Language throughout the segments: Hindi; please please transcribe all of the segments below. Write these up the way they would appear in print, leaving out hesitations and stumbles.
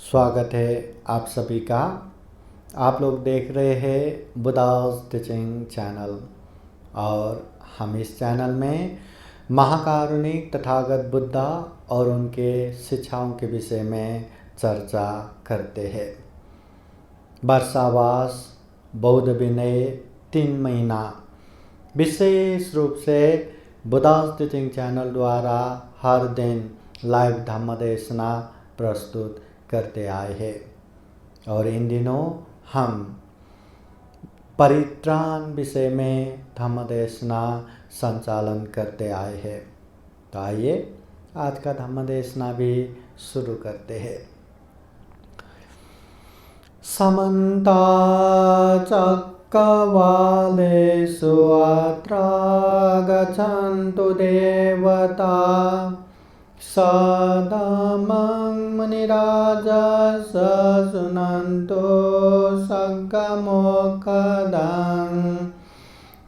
स्वागत है आप सभी का। आप लोग देख रहे हैं बुद्धास टीचिंग चैनल और हम इस चैनल में महाकारुणिक तथागत बुद्धा और उनके शिक्षाओं के विषय में चर्चा करते हैं। वर्षावास बौद्ध विनय 3 महीना विशेष रूप से बुद्धास टीचिंग चैनल द्वारा हर दिन लाइव धम्म देशना प्रस्तुत करते आए हैं और इन दिनों हम परित्राण विषय में धम्म देशना संचालन करते आए हैं। तो आइए आज का धम्म देशना भी शुरू करते हैं। समन्ता चक्रवालेषु अत्र गच्छन्तु देवता सदामं मुनिराजः शृण्वन्तु सद्गमोक्खदं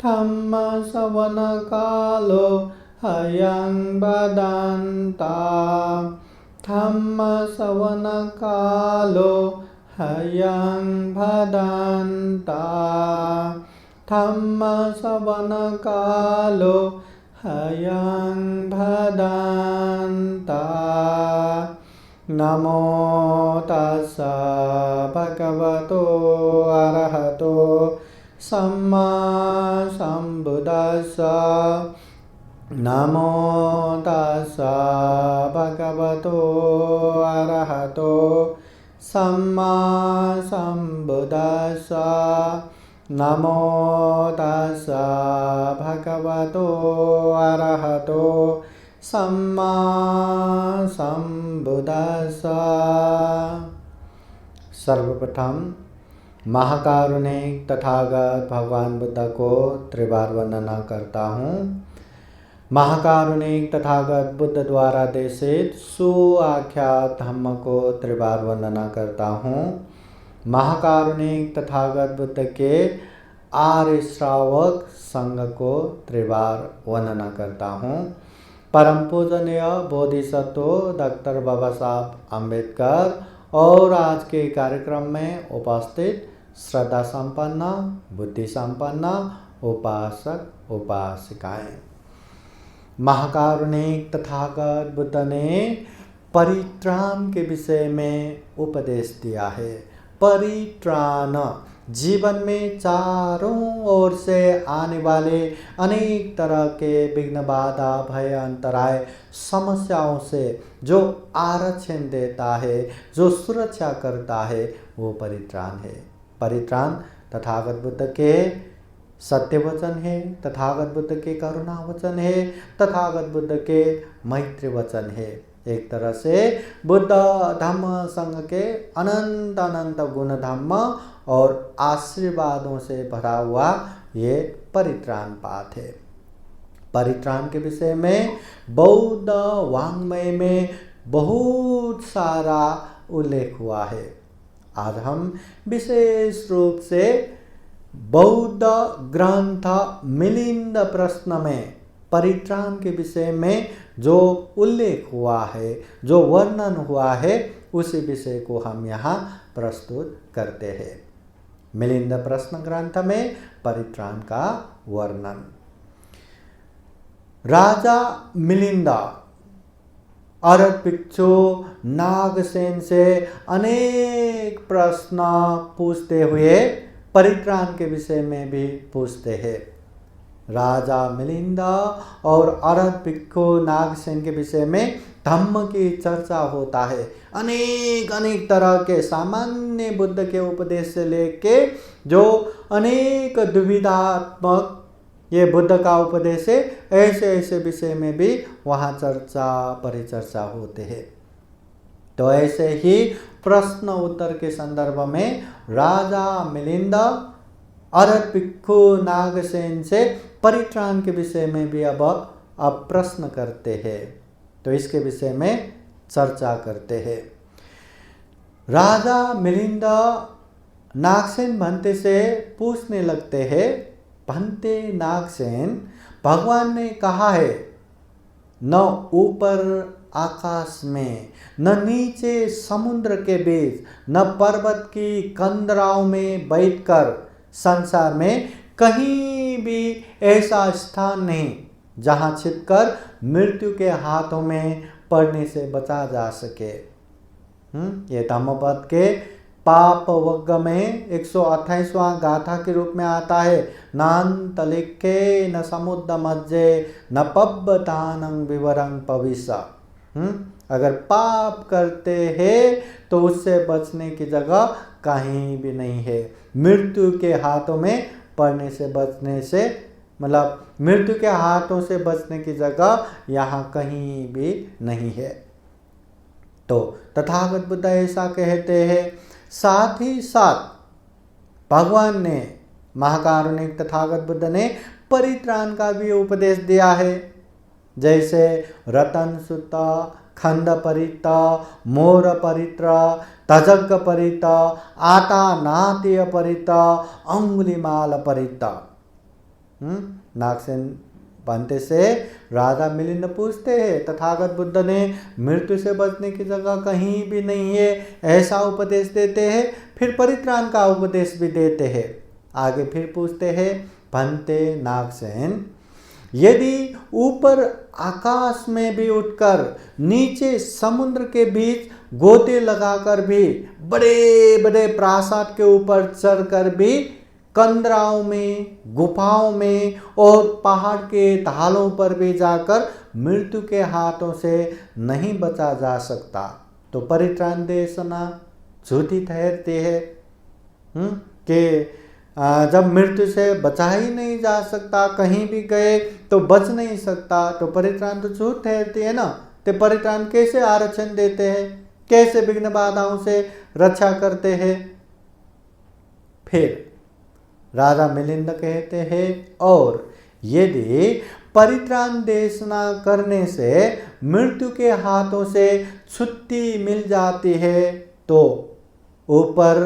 धम्मश्रवणकालो ह्यं वदन्ता धम्मश्रवणकालो ह्यं वदन्ता धम्मश्रवणकालो ह्यं वदन्ता। नमो तस्स भगवतो अरहतो सम्मा सम्बुद्दस्स। नमो तस्स भगवतो अरहतो सम्मा सम्बुद्दस्स। नमो तस्स भगवतो अरहतो सम्मा सम्बुद्दस्स। सर्वप्रथम महाकारुणिक तथागत भगवान बुद्ध को त्रिबार वंदना करता हूँ। महाकारुणिक तथागत बुद्ध द्वारा देशित सुआख्यात धम्म को त्रिबार वंदना करता हूँ। महाकारुणिक तथागत बुद्ध के आर्य श्रावक संघ को त्रिबार वंदना करता हूँ। परम पूजनीय बोधिसत्व डॉक्टर बाबा साहब अम्बेडकर और आज के कार्यक्रम में उपस्थित श्रद्धा संपन्न बुद्धि संपन्न उपासक उपासिकाएं। महाकारुणिक तथागत बुद्ध ने परित्राण के विषय में उपदेश दिया है। परित्राण जीवन में चारों ओर से आने वाले अनेक तरह के विघ्न बाधा भय अंतराय समस्याओं से जो आरक्षण देता है, जो सुरक्षा करता है, वो परित्राण है। परित्राण तथागत बुद्ध के सत्य वचन है, तथागत बुद्ध के करुणा वचन है, तथागत बुद्ध के मैत्री वचन है। एक तरह से बुद्ध धम्म संघ के अनंत अनंत गुण धम्म और आशीर्वादों से भरा हुआ ये परित्राण पाठ है। परित्राण के विषय में बौद्ध वाङ्मय में बहुत सारा उल्लेख हुआ है। आज हम विशेष रूप से बौद्ध ग्रंथ मिलिंद प्रश्न में परित्राण के विषय में जो उल्लेख हुआ है, जो वर्णन हुआ है, उसी विषय को हम यहाँ प्रस्तुत करते हैं। मिलिंद प्रश्न ग्रंथ में परित्राण का वर्णन। राजा मिलिंद अरत भिक्षु नागसेन से अनेक प्रश्न पूछते हुए परित्राण के विषय में भी पूछते हैं। राजा मिलिंद और अरत भिक्षु नागसेन के विषय में धम्म की चर्चा होता है। अनेक अनेक तरह के सामान्य बुद्ध के उपदेश से लेके जो अनेक दुविधात्मक ये बुद्ध का उपदेश है, ऐसे ऐसे विषय में भी वहाँ चर्चा परिचर्चा होते हैं। तो ऐसे ही प्रश्न उत्तर के संदर्भ में राजा मिलिंद अरत भिक्षु नागसेन से परित्राण के विषय में भी अब प्रश्न करते हैं। तो इसके विषय में चर्चा करते हैं। राजा मिलिंद नागसेन भंते से पूछने लगते हैं, भंते नागसेन, भगवान ने कहा है न ऊपर आकाश में, न नीचे समुद्र के बीच, न पर्वत की कंदराओं में बैठकर संसार में कहीं भी ऐसा स्थान नहीं जहां छिपकर मृत्यु के हाथों में पड़ने से बचा जा सके। ये धम्मपद के पाप वर्ग में 128वां गाथा के रूप में आता है। नान्त लिखे न समुद्र मज्जे न पब्बतानं विवरं पविसा। अगर पाप करते हैं तो उससे बचने की जगह कहीं भी नहीं है। मृत्यु के हाथों में पड़ने से बचने से, मतलब मृत्यु के हाथों से बचने की जगह यहाँ कहीं भी नहीं है। तो तथागत बुद्ध ऐसा कहते हैं। साथ ही साथ भगवान ने, महाकारुणिक तथागत बुद्ध ने परित्राण का भी उपदेश दिया है। जैसे रतन सुता, खंड परिता, मोर परित्र, तजग परिता, आटा नाट्य परिता, अंगुलीमाल परिता। नागसेन भंते से राजा मिलिंद पूछते हैं, तथागत बुद्ध ने मृत्यु से बचने की जगह कहीं भी नहीं है ऐसा उपदेश देते हैं, फिर परित्राण का उपदेश भी देते हैं। आगे फिर पूछते हैं, भंते नागसेन, यदि ऊपर आकाश में भी उठकर नीचे समुद्र के बीच गोते लगाकर भी, बड़े बड़े प्रासाद के ऊपर चढ़कर भी, कंदराओं में, गुफाओं में और पहाड़ के ढालों पर भी जाकर मृत्यु के हाथों से नहीं बचा जा सकता, तो परित्राण देशना झूठी ठहरती है। कि जब मृत्यु से बचा ही नहीं जा सकता, कहीं भी गए तो बच नहीं सकता, तो परित्राण तो झूठ ठहरती है ना। तो परित्राण कैसे आरक्षण देते हैं, कैसे विघ्न बाधाओं से रक्षा करते हैं। फिर राजा मिलिंद कहते हैं, और यदि परित्राण देशना करने से मृत्यु के हाथों से छुट्टी मिल जाती है तो ऊपर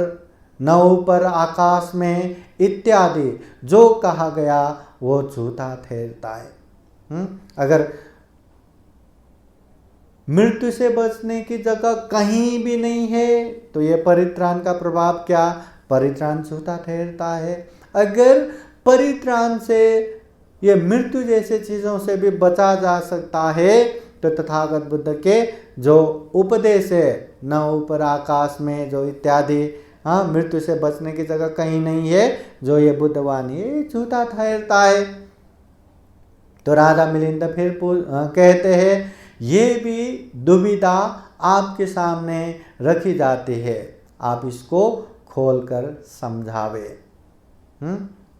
न ऊपर आकाश में इत्यादि जो कहा गया वो झूठा ठहरता है। अगर मृत्यु से बचने की जगह कहीं भी नहीं है तो ये परित्राण का प्रभाव क्या, परित्राण झूठा ठहरता है। अगर परित्राण से ये मृत्यु जैसे चीजों से भी बचा जा सकता है तो तथागत बुद्ध के जो उपदेश है, न ऊपर आकाश में जो इत्यादि, मृत्यु से बचने की जगह कहीं नहीं है, जो ये बुद्धवाणी झूठा ठहरता है। तो राजा मिलिंद फिर कहते हैं, ये भी दुविधा आपके सामने रखी जाती है, आप इसको खोलकर समझावे।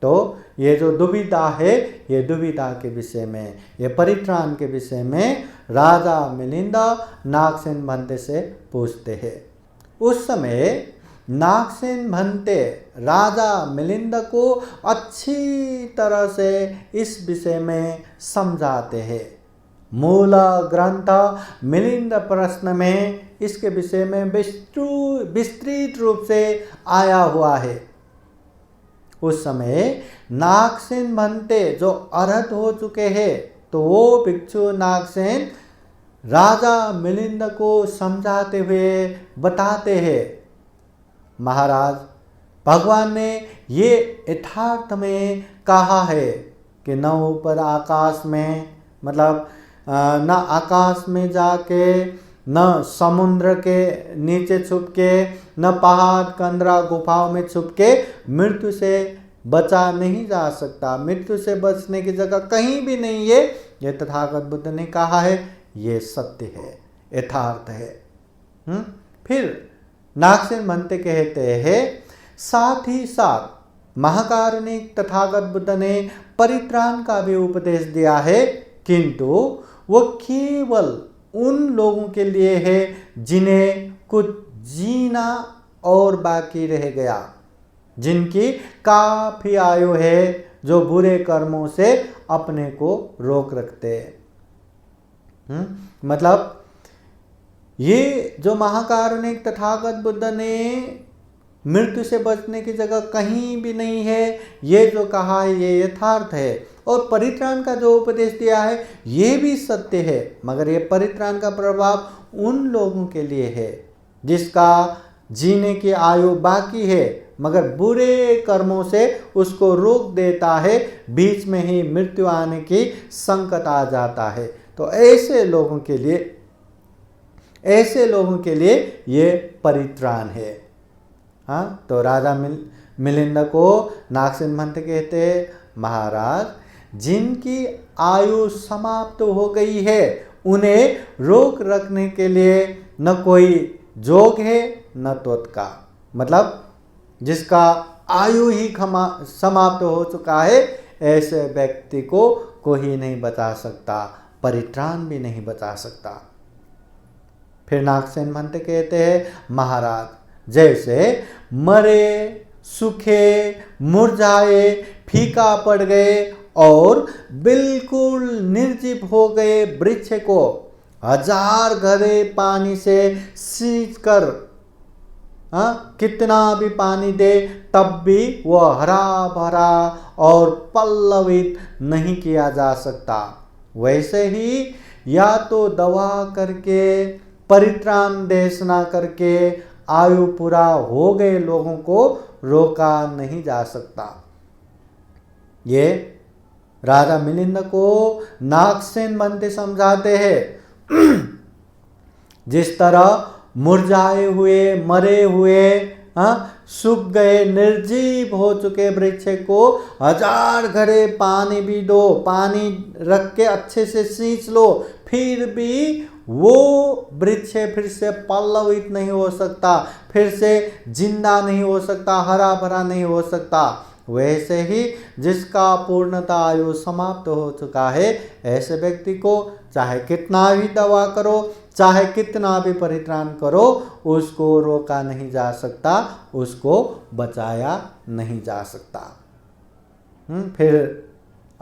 तो ये जो दुविधा है, ये दुविधा के विषय में, ये परित्राण के विषय में राजा मिलिंद नागसेन भंते से पूछते हैं। उस समय नागसेन भंते राजा मिलिंद को अच्छी तरह से इस विषय में समझाते हैं। मूल ग्रंथ मिलिंद प्रश्न में इसके विषय में विस्तृत रूप से आया हुआ है। उस समय नागसेन भंते जो अरहत हो चुके हैं, तो वो भिक्षु नागसेन राजा मिलिंद को समझाते हुए बताते हैं, महाराज, भगवान ने ये यथार्थ में कहा है कि न ऊपर आकाश में, मतलब न आकाश में जाके, न समुद्र के नीचे छुप के, न पहाड़ कंदरा गुफाओं में छुप के मृत्यु से बचा नहीं जा सकता, मृत्यु से बचने की जगह कहीं भी नहीं है, ये तथागत बुद्ध ने कहा है, ये सत्य है, यथार्थ है। फिर नागसेन भंते कहते हैं, साथ ही साथ महाकारुणिक तथागत बुद्ध ने परित्राण का भी उपदेश दिया है, किंतु वो केवल उन लोगों के लिए है जिन्हें कुछ जीना और बाकी रह गया, जिनकी काफी आयु है, जो बुरे कर्मों से अपने को रोक रखते हैं। मतलब ये जो महाकारुणिक तथागत बुद्ध ने मृत्यु से बचने की जगह कहीं भी नहीं है, ये जो कहा है ये यथार्थ है, और परित्राण का जो उपदेश दिया है ये भी सत्य है, मगर ये परित्राण का प्रभाव उन लोगों के लिए है जिसका जीने की आयु बाकी है, मगर बुरे कर्मों से उसको रोक देता है, बीच में ही मृत्यु आने की संकट आ जाता है। तो ऐसे लोगों के लिए ये परित्राण है। हाँ, तो राजा मिलिंद को नागसेन महंत कहते हैं, महाराज जिनकी आयु समाप्त हो गई है उन्हें रोक रखने के लिए न कोई जोग है न तोतका। मतलब जिसका आयु ही समाप्त हो चुका है, ऐसे व्यक्ति को कोई नहीं बचा सकता, परित्राण भी नहीं बचा सकता। फिर नागसेन महंत कहते हैं, महाराज जैसे मरे सूखे मुरझाए फीका पड़ गए और बिल्कुल निर्जीव हो गए वृक्ष को 1000 घड़े पानी से सींच कर कितना भी पानी दे तब भी वह हरा भरा और पल्लवित नहीं किया जा सकता, वैसे ही या तो दवा करके परित्राण देशना करके आयु पूरा हो गए लोगों को रोका नहीं जा सकता। ये राजा मिलिंद को नागसेन महंत समझाते हैं। जिस तरह मुरझाए हुए मरे हुए सूख गए निर्जीव हो चुके वृक्ष को 1000 घड़े पानी भी दो, पानी रख के अच्छे से सींच लो, फिर भी वो वृक्ष फिर से पल्लवित नहीं हो सकता, फिर से जिंदा नहीं हो सकता, हरा भरा नहीं हो सकता, वैसे ही जिसका पूर्णता आयु समाप्त हो चुका है, ऐसे व्यक्ति को चाहे कितना भी दवा करो, चाहे कितना भी परित्राण करो, उसको रोका नहीं जा सकता, उसको बचाया नहीं जा सकता। फिर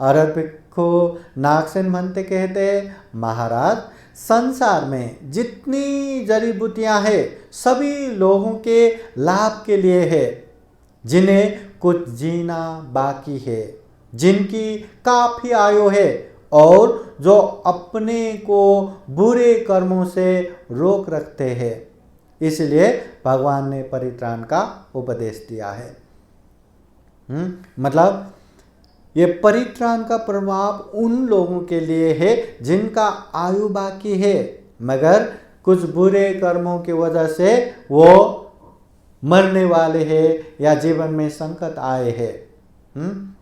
अरबिक को नागसेन महंत कहते हैं, महाराज संसार में जितनी जड़ी बूटियां हैं सभी लोगों के लाभ के लिए है, जिन्हें कुछ जीना बाकी है, जिनकी काफी आयु है और जो अपने को बुरे कर्मों से रोक रखते हैं, इसलिए भगवान ने परित्राण का उपदेश दिया है। मतलब ये परित्राण का प्रभाव उन लोगों के लिए है जिनका आयु बाकी है, मगर कुछ बुरे कर्मों की वजह से वो मरने वाले हैं या जीवन में संकट आए हैं।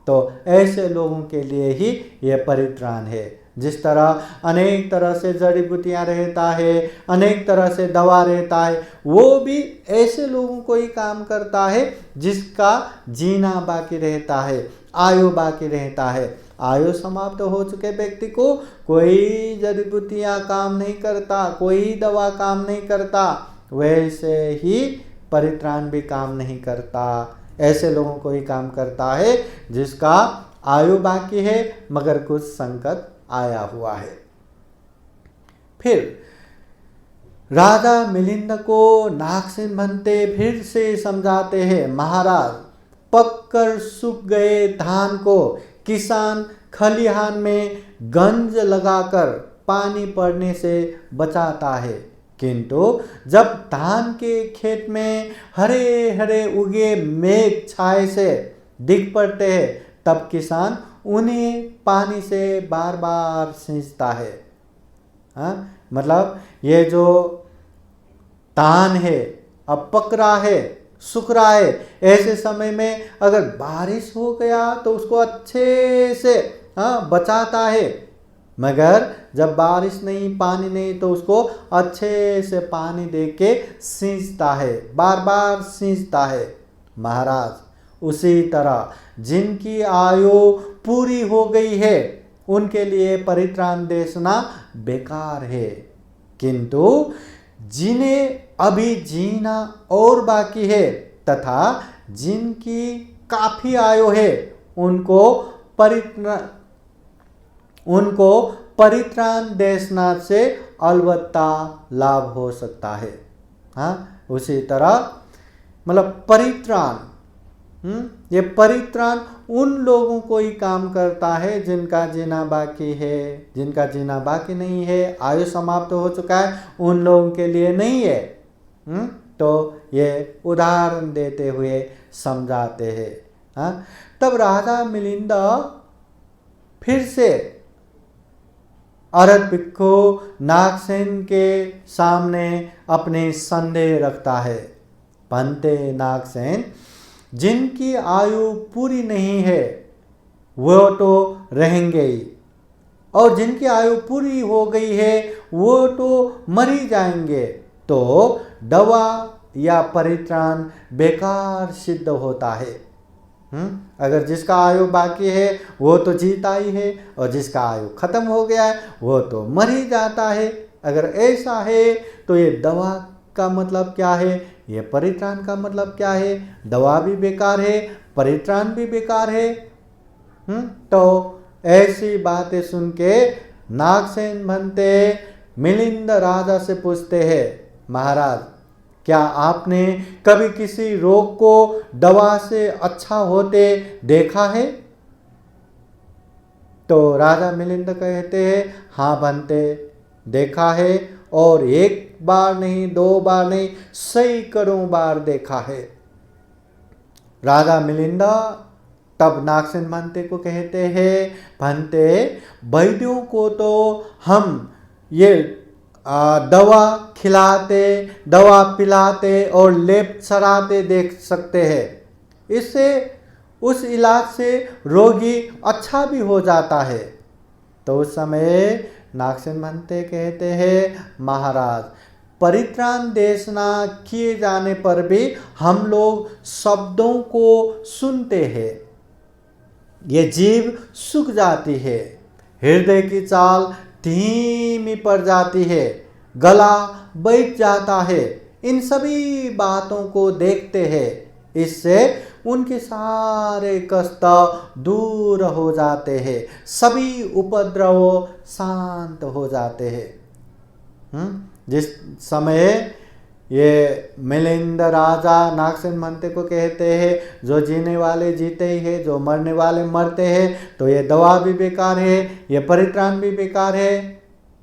तो ऐसे लोगों के लिए ही ये परित्राण है। जिस तरह अनेक तरह से जड़ी बूटियां रहता है, अनेक तरह से दवा रहता है, वो भी ऐसे लोगों को ही काम करता है जिसका जीना बाकी रहता है, आयु बाकी रहता है। आयु समाप्त हो चुके व्यक्ति को कोई जड़ी बूटियां काम नहीं करता, कोई दवा काम नहीं करता, वैसे ही परित्राण भी काम नहीं करता। ऐसे लोगों को ही काम करता है जिसका आयु बाकी है मगर कुछ संकट आया हुआ है। फिर राजा मिलिंद को नागसेन महंत फिर से समझाते हैं, महाराज पककर सूख गए धान को किसान खलिहान में गंज लगाकर पानी पड़ने से बचाता है, किंतु जब धान के खेत में हरे हरे उगे मेघ छाए से दिख पड़ते हैं तब किसान उन्हें पानी से बार बार सींचता है। मतलब ये जो धान है अब पक रहा है, सूख रहा है, ऐसे समय में अगर बारिश हो गया तो उसको अच्छे से बचाता है, मगर जब बारिश नहीं, पानी नहीं, तो उसको अच्छे से पानी दे के सींचता है, बार बार सींचता है। महाराज उसी तरह जिनकी आयु पूरी हो गई है उनके लिए परित्राण देना बेकार है, किंतु जिन्हें अभी जीना और बाकी है तथा जिनकी काफी आयु है उनको परित्राण देशना से अलबत्ता लाभ हो सकता है। उसी तरह मतलब परित्राण ये परित्राण उन लोगों को ही काम करता है जिनका जीना बाकी है। जिनका जीना बाकी नहीं है, आयु समाप्त हो चुका है, उन लोगों के लिए नहीं है। तो ये उदाहरण देते हुए समझाते हैं। तब राजा मिलिंद फिर से अरहत भिक्षु नागसेन के सामने अपने संदेह रखता है। भंते नागसेन, जिनकी आयु पूरी नहीं है वो तो रहेंगे ही, और जिनकी आयु पूरी हो गई है वो तो मर ही जाएंगे। तो दवा या परित्राण बेकार सिद्ध होता है। अगर जिसका आयु बाकी है वो तो जीता ही है, और जिसका आयु खत्म हो गया है वो तो मर ही जाता है। अगर ऐसा है तो ये दवा का मतलब क्या है, ये परित्राण का मतलब क्या है? दवा भी बेकार है, परित्राण भी बेकार है। तो ऐसी बातें सुन के नागसेन भंते मिलिंद राजा से पूछते हैं, महाराज, क्या आपने कभी किसी रोग को दवा से अच्छा होते देखा है? तो राजा मिलिंद कहते हैं, हाँ भंते, देखा है, और एक बार नहीं, दो बार नहीं, सैकड़ों बार देखा है। राजा मिलिंद तब नागसेन भंते को कहते हैं, भंते, वैद्यों को तो हम ये दवा खिलाते, दवा पिलाते और लेप चढ़ाते देख सकते हैं। इससे उस इलाज से रोगी अच्छा भी हो जाता है। तो उस समय नागसेन भंते कहते हैं, महाराज, परित्राण देशना किए जाने पर भी हम लोग शब्दों को सुनते हैं। ये जीभ सूख जाती है, हृदय की चाल धीमी पड़ जाती है, गला बैठ जाता है। इन सभी बातों को देखते हैं। इससे उनके सारे कष्ट दूर हो जाते हैं, सभी उपद्रव शांत हो जाते हैं। जिस समय ये मिलिंद राजा नागसेन भंते को कहते हैं, जो जीने वाले जीते ही है, जो मरने वाले मरते हैं, तो ये दवा भी बेकार है, ये परित्राण भी बेकार है।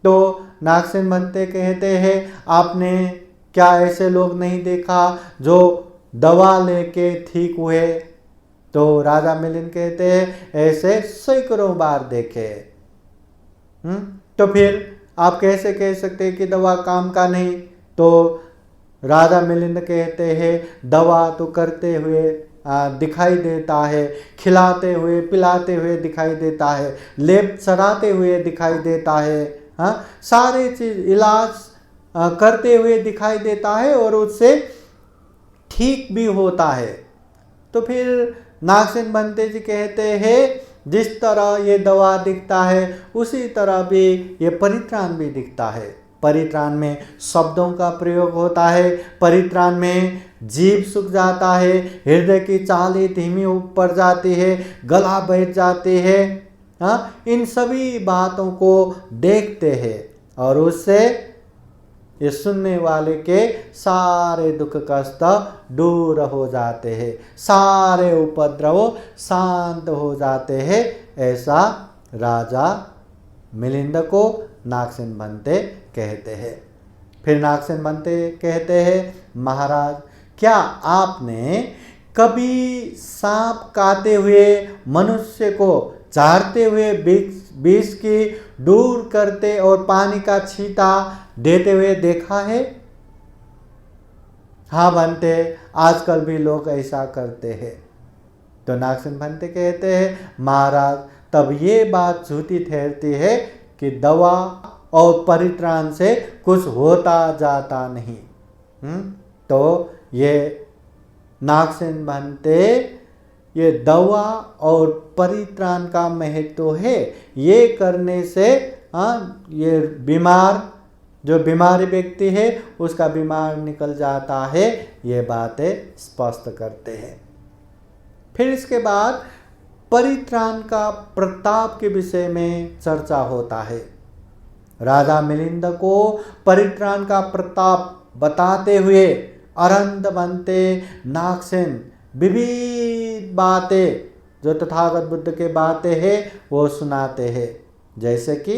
तो नागसेन भंते कहते हैं, आपने क्या ऐसे लोग नहीं देखा जो दवा लेके ठीक हुए? तो राजा मिलिंद कहते हैं, ऐसे सैकड़ों बार देखे। तो फिर आप कैसे कह सकते हैं कि दवा काम का नहीं? तो राजा मिलिंद कहते हैं, दवा तो करते हुए दिखाई देता है, खिलाते हुए पिलाते हुए दिखाई देता है, लेप चढ़ाते हुए दिखाई देता है, सारे चीज इलाज करते हुए दिखाई देता है, और उससे ठीक भी होता है। तो फिर नागसेन भंते जी कहते हैं, जिस तरह ये दवा दिखता है उसी तरह भी ये परित्राण भी दिखता है। परित्राण में शब्दों का प्रयोग होता है, परित्राण में जीभ सूख जाता है, हृदय की चालें धीमी पड़ जाती है, गला बैठ जाती है। इन सभी बातों को देखते हैं, और उससे ये सुनने वाले के सारे दुख कष्ट दूर हो जाते हैं, सारे उपद्रव शांत हो जाते हैं। ऐसा राजा मिलिंद को नागसेन भंते कहते हैं। फिर नागसेन भंते कहते हैं, महाराज, क्या आपने कभी सांप काटे हुए मनुष्य को झाड़ते हुए विष की दूर करते और पानी का छींटा देते हुए देखा है? हाँ भंते, आजकल भी लोग ऐसा करते हैं। तो नागसेन भंते कहते हैं, महाराज, तब ये बात झूठी ठहरती है कि दवा और परित्राण से कुछ होता जाता नहीं। तो ये नागसेन भंते ये दवा और परित्राण का महत्व है। ये करने से ये बीमार, जो बीमारी व्यक्ति है उसका बीमार निकल जाता है, ये बातें स्पष्ट करते हैं। फिर इसके बाद परित्राण का प्रताप के विषय में चर्चा होता है। राजा मिलिंद को परित्राण का प्रताप बताते हुए अरहत भंते नागसेन विविध बातें जो तथागत बुद्ध के बातें हैं वो सुनाते हैं। जैसे कि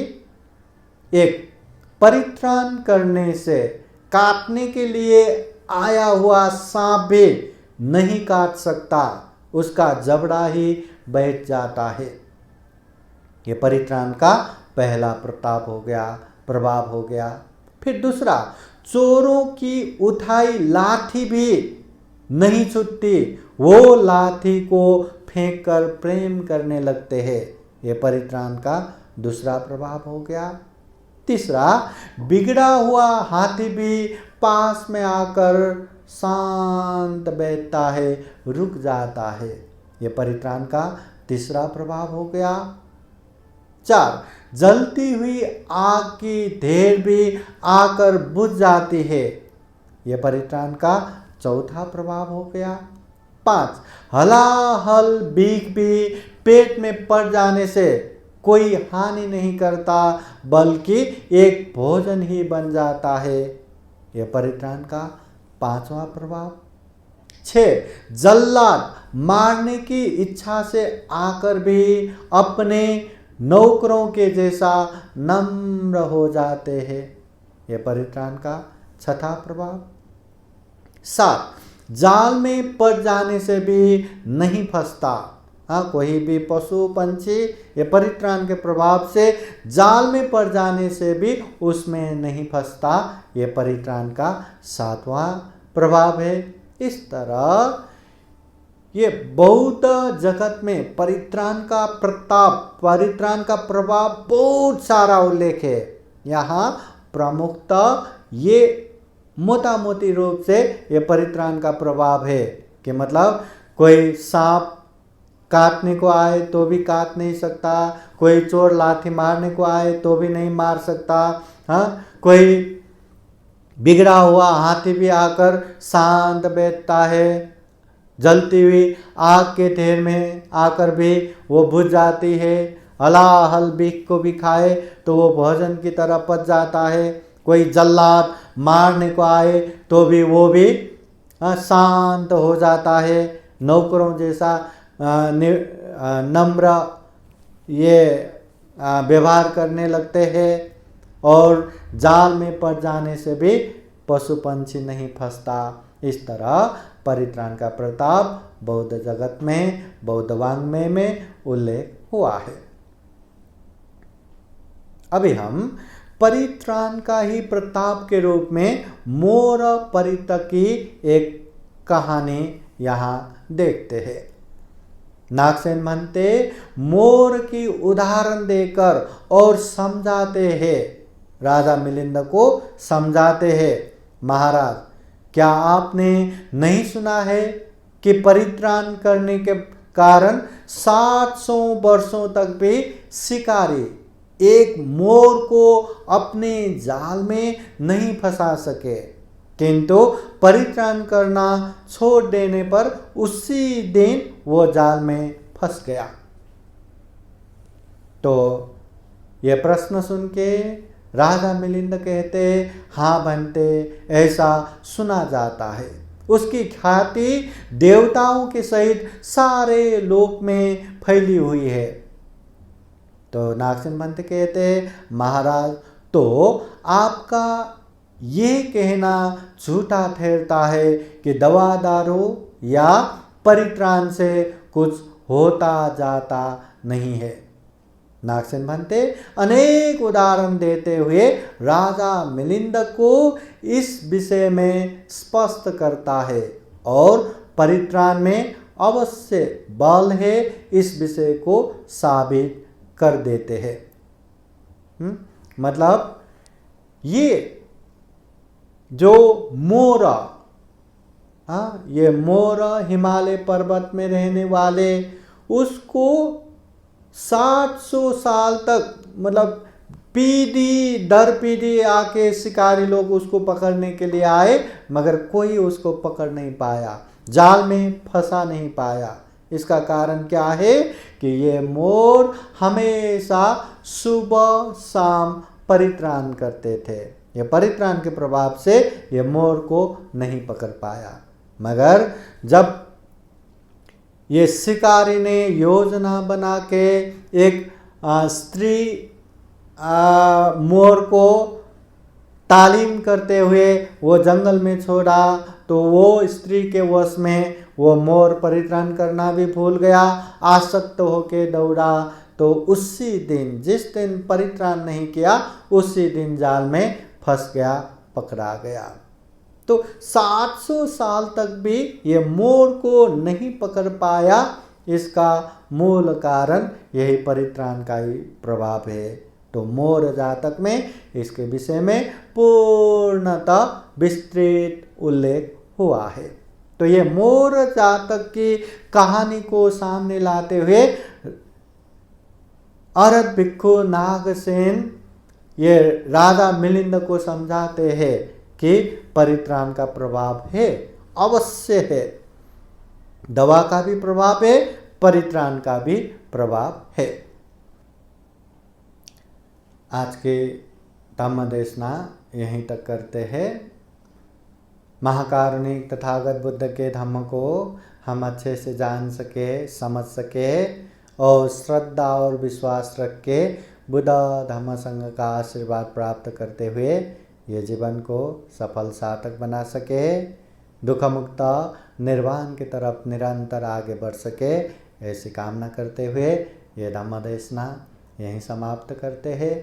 एक परित्राण करने से काटने के लिए आया हुआ सांप भी नहीं काट सकता, उसका जबड़ा ही बैठ जाता है। ये परित्राण का पहला प्रभाव हो गया। फिर दूसरा, चोरों की उठाई लाठी भी नहीं छूटती, वो लाठी को फेंक कर प्रेम करने लगते हैं। ये परित्राण का दूसरा प्रभाव हो गया। तीसरा, बिगड़ा हुआ हाथी भी पास में आकर शांत बैठता है, रुक जाता है। ये परित्राण का तीसरा प्रभाव हो गया। 4, जलती हुई आग की ढेर भी आकर बुझ जाती है। यह परित्राण का चौथा प्रभाव हो गया। 5, हलाहल बीख भी पेट में पड़ जाने से कोई हानि नहीं करता, बल्कि एक भोजन ही बन जाता है। यह परित्राण का 5वां प्रभाव। 6, जल्लाद मारने की इच्छा से आकर भी अपने नौकरों के जैसा नम्र हो जाते हैं। यह परित्राण का 6था प्रभाव। 7, जाल में पड़ जाने से भी नहीं फंसता। कोई भी पशु पंछी ये परित्राण के प्रभाव से जाल में पड़ जाने से भी उसमें नहीं फंसता। ये परित्राण का 7वां प्रभाव है। इस तरह ये बौद्ध जगत में परित्राण का प्रभाव बहुत सारा उल्लेख है। यहाँ प्रमुखतः ये मोटा मोटी रूप से ये परित्राण का प्रभाव है कि मतलब कोई सांप काटने को आए तो भी काट नहीं सकता, कोई चोर लाठी मारने को आए तो भी नहीं मार सकता, कोई बिगड़ा हुआ हाथी भी आकर शांत बैठता है, जलती हुई आग के ढेर में आकर भी वो बुझ जाती है, हलाहल बीख को भी खाए तो वो भोजन की तरह पच जाता है, कोई जल्लाद मारने को आए तो भी वो भी शांत हो जाता है, नौकरों जैसा नम्र ये व्यवहार करने लगते हैं, और जाल में पड़ जाने से भी पशु पंछी नहीं फंसता। इस तरह परित्राण का प्रताप बौद्ध जगत में, बौद्ध वाङ्मय में उल्लेख हुआ है। अभी हम परित्राण का ही प्रताप के रूप में मोर परितक की एक कहानी यहाँ देखते हैं। नागसेन महंते मोर की उदाहरण देकर और समझाते हैं, राजा मिलिंद को समझाते हैं, महाराज क्या आपने नहीं सुना है कि परित्राण करने के कारण 700 वर्षों तक भी शिकारी एक मोर को अपने जाल में नहीं फंसा सके, किंतु परित्राण करना छोड़ देने पर उसी दिन वो जाल में फंस गया। तो ये प्रश्न सुन के राजा मिलिंद कहते, हाँ बनते, ऐसा सुना जाता है। उसकी ख्याति देवताओं के सहित सारे लोक में फैली हुई है। तो नागसेन महंत कहते, महाराज तो आपका ये कहना झूठा ठहरता है कि दवा दारू या परित्राण से कुछ होता जाता नहीं है। नागसेन महंते अनेक उदाहरण देते हुए राजा मिलिंद को इस विषय में स्पष्ट करता है और परित्राण में अवश्य बल है इस विषय को साबित कर देते हैं। मतलब ये जो मोर, ये मोर हिमालय पर्वत में रहने वाले, उसको 700 साल तक मतलब पीढ़ी दर पीढ़ी आके शिकारी लोग उसको पकड़ने के लिए आए, मगर कोई उसको पकड़ नहीं पाया, जाल में फंसा नहीं पाया। इसका कारण क्या है कि ये मोर हमेशा सुबह शाम परित्राण करते थे। ये परित्राण के प्रभाव से ये मोर को नहीं पकड़ पाया, मगर जब ये शिकारी ने योजना बना के एक स्त्री मोर को तालीम करते हुए वो जंगल में छोड़ा, तो वो स्त्री के वश में वो मोर परित्राण करना भी भूल गया, आसक्त होके दौड़ा। तो उसी दिन, जिस दिन परित्राण नहीं किया, उसी दिन जाल में फंस गया, पकड़ा गया। तो 700 साल तक भी ये मोर को नहीं पकड़ पाया। इसका मूल कारण यही परित्राण का ही प्रभाव है। तो मोर जातक में इसके विषय में पूर्णतः विस्तृत उल्लेख हुआ है। तो ये मोर जातक की कहानी को सामने लाते हुए अरहत भिक्षु नागसेन ये राजा मिलिंद को समझाते हैं कि परित्राण का प्रभाव है, अवश्य है। दवा का भी प्रभाव है, परित्राण का भी प्रभाव है। आज के धम्म देशना यहीं तक करते हैं। महाकारुणिक तथागत बुद्ध के धम्म को हम अच्छे से जान सके, समझ सके और श्रद्धा और विश्वास रख के बुद्ध धम्म संघ का आशीर्वाद प्राप्त करते हुए ये जीवन को सफल सार्थक बना सके, दुख मुक्त निर्वाण की तरफ निरंतर आगे बढ़ सके, ऐसी कामना करते हुए ये धम्म देशना यहीं समाप्त करते हैं।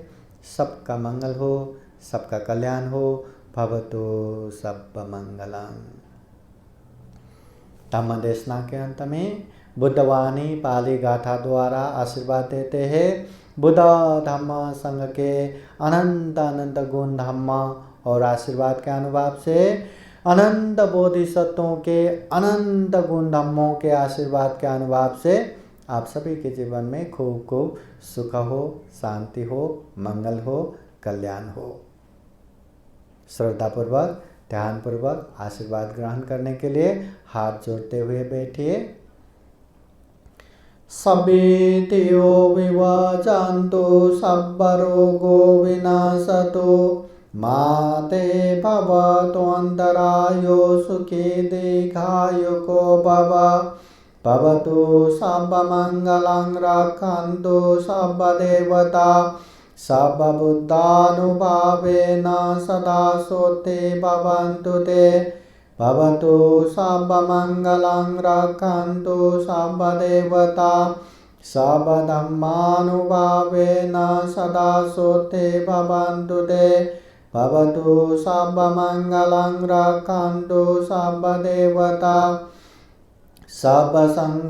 सबका मंगल हो, सबका कल्याण हो। भवतु सब मंगलम। धम्म देशना के अंत में बुद्धवाणी पाली गाथा द्वारा आशीर्वाद देते हैं। बुद्ध धम्म संघ के अनंत अनंत गुण धम्म और आशीर्वाद के अनुभव से अनंत बोधिसत्वों के अनंत गुण धम्मों के आशीर्वाद के अनुभव से आप सभी के जीवन में खूब खूब सुख हो, शांति हो, मंगल हो, कल्याण हो। श्रद्धापूर्वक, ध्यानपूर्वक आशीर्वाद ग्रहण करने के लिए हाथ जोड़ते हुए बैठिए। सभेतियो विवाजान्तो सब्बरोगो विनाशतो माते भवतो अन्तरायो सुखी दीर्घायुको भव। भवतु सर्वमङ्गलं रक्षन्तु सर्वदेवता सर्वबुद्धानुभावेन सदा सोते भवन्तु ते। भवतु सर्वमङ्गलं रक्षन्तु सर्वदेवता सर्वधर्मानुभावेन सदा सोते भवन्तु ते। भवतु सर्वमङ्गलं रक्षन्तु सर्वदेवता सर्वसङ्घानुभावेन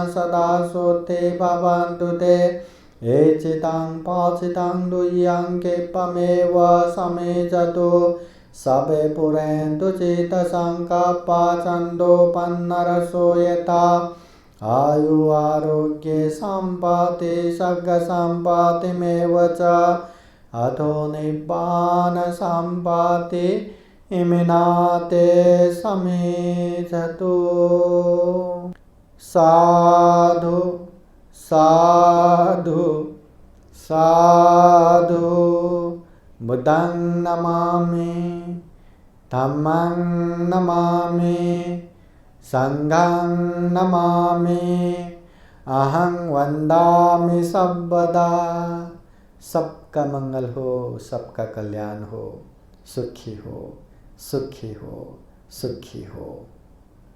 सदा सोते भवन्तु ते। एचितं पाचितं दुह्यं क्षिप्रमेव समेजतु सबे पुरेन्तु चित्तसङ्कल्पा छन्दोपन्नरसो यथा। आयु आरोग्ये सम्पत्ति सर्गसम्पत्तिमेव च अथो निब्बान सम्पत्ति इमिनाते समेजतु। साधु साधु साधु। बुद्धं नमामि, धम्मं नमामि, संघं नमामि, अहं वन्दामि सर्वदा। सबका मंगल हो, सबका कल्याण हो, सुखी हो, सुखी हो, सुखी हो।